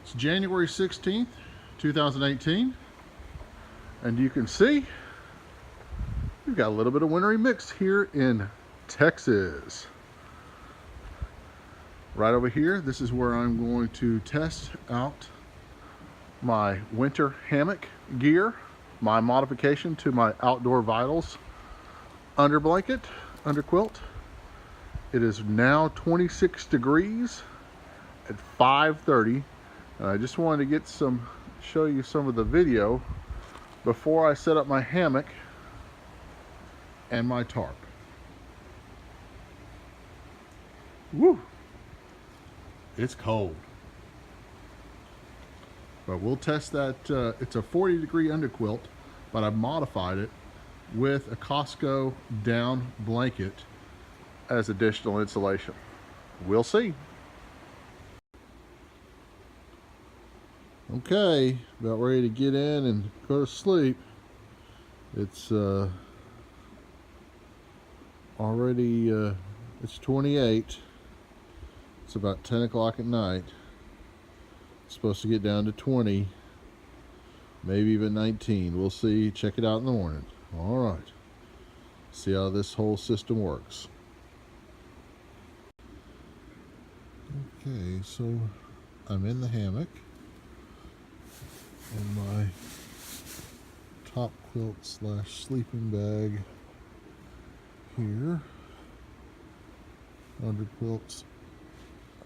It's January 16th, 2018, and you can see we've got a little bit of wintry mix here in Texas. Right over here, this is where I'm going to test out my winter hammock gear, my modification to my Outdoor Vitals underquilt. It is now 26 degrees at 5:30. I just wanted to show you some of the video before I set up my hammock and my tarp. Woo! It's cold. But we'll test that. It's a 40-degree underquilt, but I've modified it with a Costco down blanket as additional insulation. We'll see. Okay, about ready to get in and go to sleep. It's already it's 28. It's about 10 o'clock at night. It's supposed to get down to 20, maybe even 19. We'll see. Check it out in the morning. All right. See how this whole system works. Okay, so I'm in the hammock in my top quilt / sleeping bag here. Underquilts.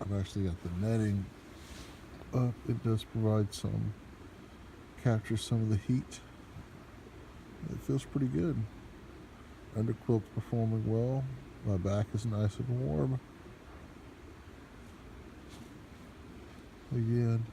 I've actually got the netting up. It does provide capture some of the heat. It feels pretty good. Underquilt's performing well. My back is nice and warm. Again,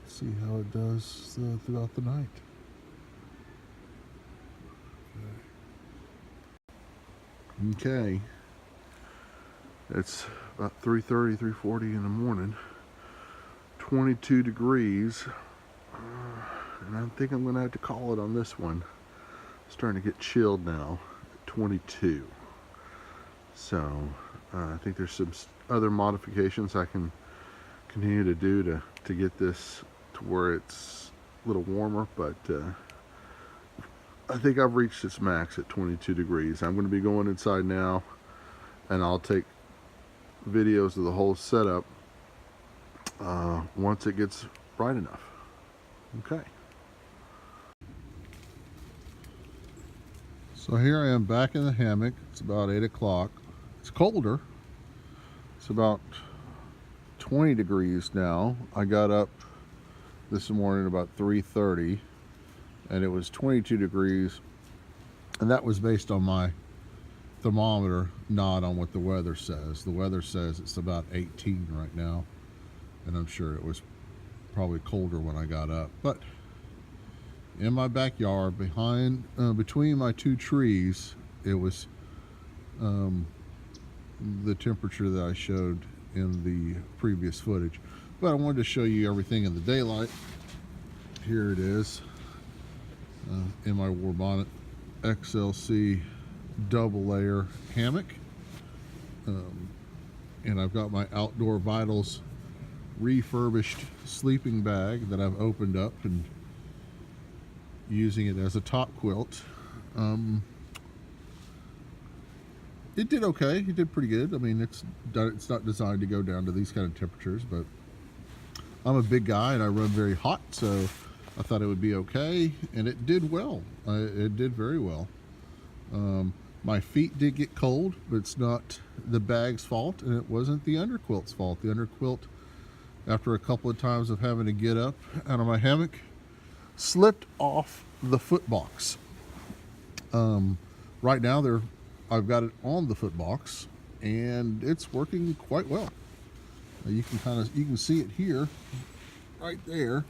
see how it does throughout the night. Okay, it's about 3:30, 3:40 in the morning. 22 degrees, and I think I'm gonna have to call it on this one. It's starting to get chilled now at 22. So I think there's some other modifications I can continue to do to get this to where it's a little warmer, but I think I've reached its max at 22 degrees. I'm going to be going inside now, and I'll take videos of the whole setup once it gets bright enough. Okay. So here I am back in the hammock. It's about 8 o'clock. It's colder. It's about 20 degrees now. I got up this morning about 3:30, and it was 22 degrees, and that was based on my thermometer, not on what the weather says. The weather says it's about 18 right now, and I'm sure it was probably colder when I got up. But in my backyard, between my two trees, it was the temperature that I showed in the previous footage. But I wanted to show you everything in the daylight. Here it is in my War Bonnet XLC double layer hammock, and I've got my Outdoor Vitals refurbished sleeping bag that I've opened up and using it as a top quilt. It did okay. It did pretty good. I mean, it's not designed to go down to these kind of temperatures, but I'm a big guy and I run very hot, so I thought it would be okay, and it did well. It did very well. My feet did get cold, but it's not the bag's fault, and it wasn't the underquilt's fault. The underquilt, after a couple of times of having to get up out of my hammock, slipped off the foot box. Right now I've got it on the foot box, and it's working quite well. You can see it here, right there.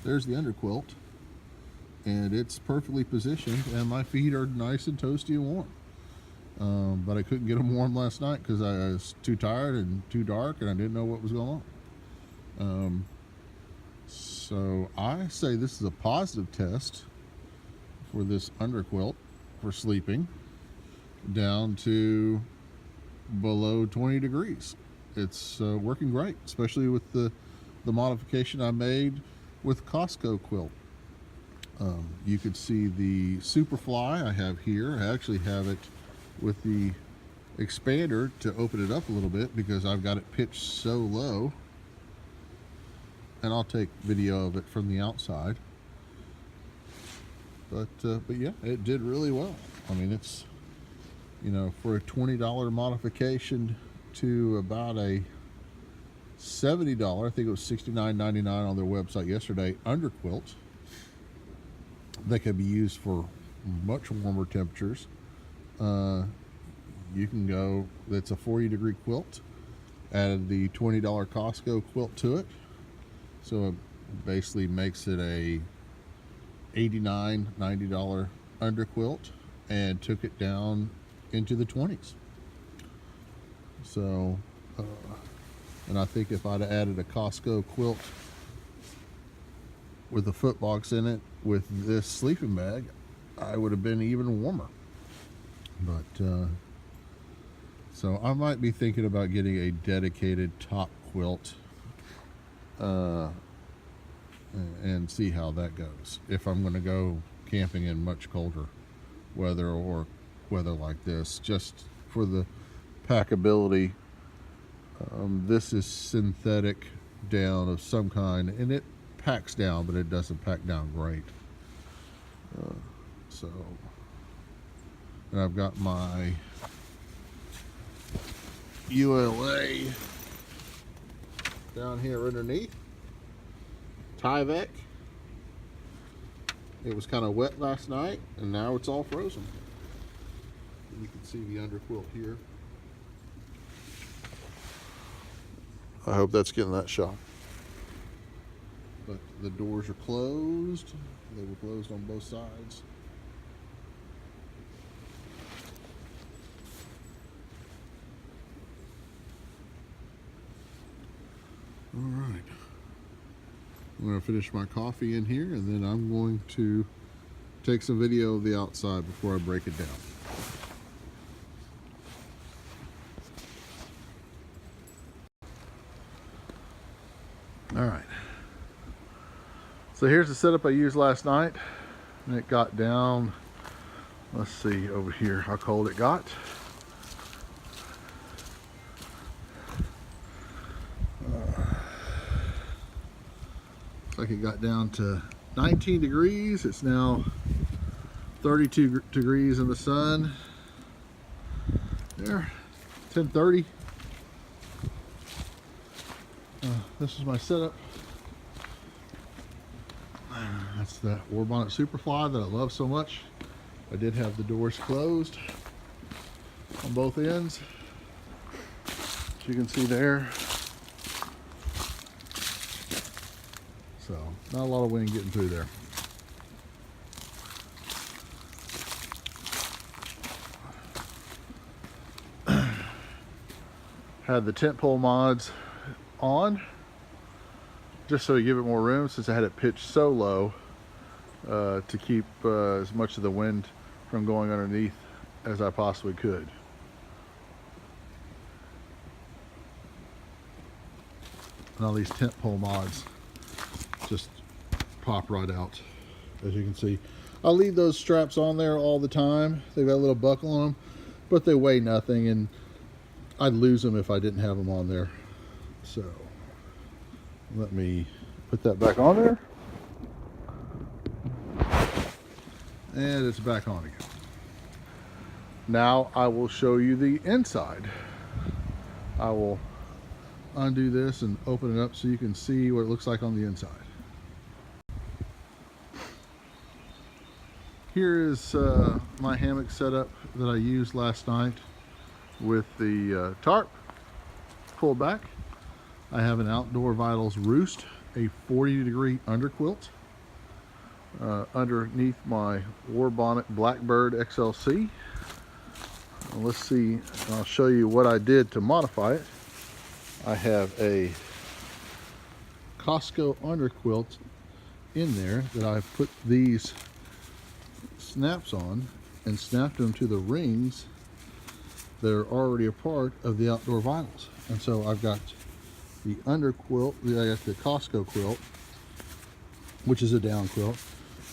There's the underquilt, and it's perfectly positioned, and my feet are nice and toasty and warm. But I couldn't get them warm last night because I was too tired and too dark, and I didn't know what was going on. So I say this is a positive test for this underquilt for sleeping down to below 20 degrees. it's working great, especially with the modification I made with Costco quilt. You could see the Superfly I have here. I actually have it with the expander to open it up a little bit because I've got it pitched so low, and I'll take video of it from the outside. But yeah, it did really well. I mean, it's, you know, for a $20 modification to about a $70, I think it was $69.99 on their website yesterday, Underquilt that can be used for much warmer temperatures. You can go, it's a 40-degree quilt, added the $20 Costco quilt to it, so it basically makes it a $89, $90 underquilt, and took it down into the 20s. So and I think if I'd added a Costco quilt with a foot box in it with this sleeping bag, I would have been even warmer. But so I might be thinking about getting a dedicated top quilt and see how that goes, if I'm going to go camping in much colder weather or weather like this, just for the packability. This is synthetic down of some kind, and it packs down, but it doesn't pack down great. And I've got my ULA down here underneath. Tyvek. It was kind of wet last night, and now it's all frozen. You can see the underquilt here. I hope that's getting that shot. But the doors are closed. They were closed on both sides. All right. I'm going to finish my coffee in here, and then I'm going to take some video of the outside before I break it down. All right. So here's the setup I used last night, and it got down, let's see over here how cold it got. Looks like it got down to 19 degrees. It's now 32 degrees in the sun. There, 10:30. This is my setup. That's that War Bonnet Superfly that I love so much. I did have the doors closed on both ends, as you can see there. So not a lot of wind getting through there. Had the tent pole mods on just so to give it more room, since I had it pitched so low to keep as much of the wind from going underneath as I possibly could. And all these tent pole mods just pop right out, as you can see. I'll leave those straps on there all the time. They've got a little buckle on them, but they weigh nothing, and I'd lose them if I didn't have them on there. So let me put that back on there. And it's back on again. Now I will show you the inside. I will undo this and open it up so you can see what it looks like on the inside. Here is my hammock setup that I used last night with the tarp pulled back. I have an Outdoor Vitals Roost, a 40-degree underquilt underneath my War Bonnet Blackbird XLC. Let's see, I'll show you what I did to modify it. I have a Costco underquilt in there that I put these snaps on and snapped them to the rings that are already a part of the outdoor vinyls. And so I've got the Underquilt, I got the Costco quilt, which is a down quilt,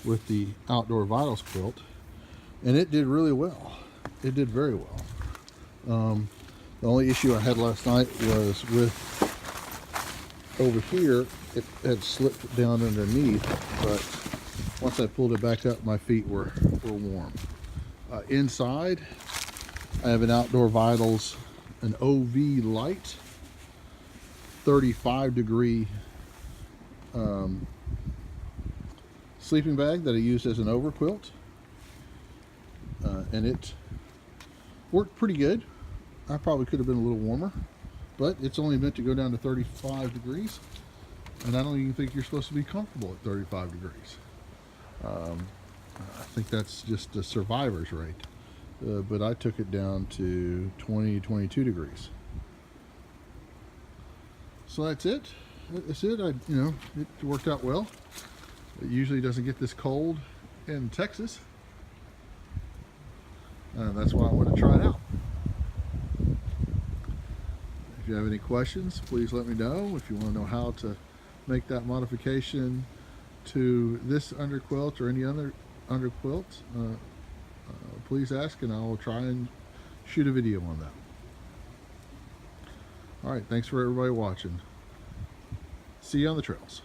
with the outdoor vinyls quilt, and it did really well. It did very well. The only issue I had last night was with over here, it had slipped down underneath, but once I pulled it back up, my feet were warm. Inside, I have an Outdoor Vitals, an OV Light, 35 degree sleeping bag that I used as an overquilt, and it worked pretty good. I probably could have been a little warmer, but it's only meant to go down to 35 degrees, and I don't even think you're supposed to be comfortable at 35 degrees. I think that's just a survivor's rate, but I took it down to 20, 22 degrees. So that's it. That's it. It worked out well. It usually doesn't get this cold in Texas. That's why I want to try it out. If you have any questions, please let me know. If you want to know how to make that modification to this underquilt or any other underquilt, please ask, and I will try and shoot a video on that. All right, thanks for everybody watching. See you on the trails.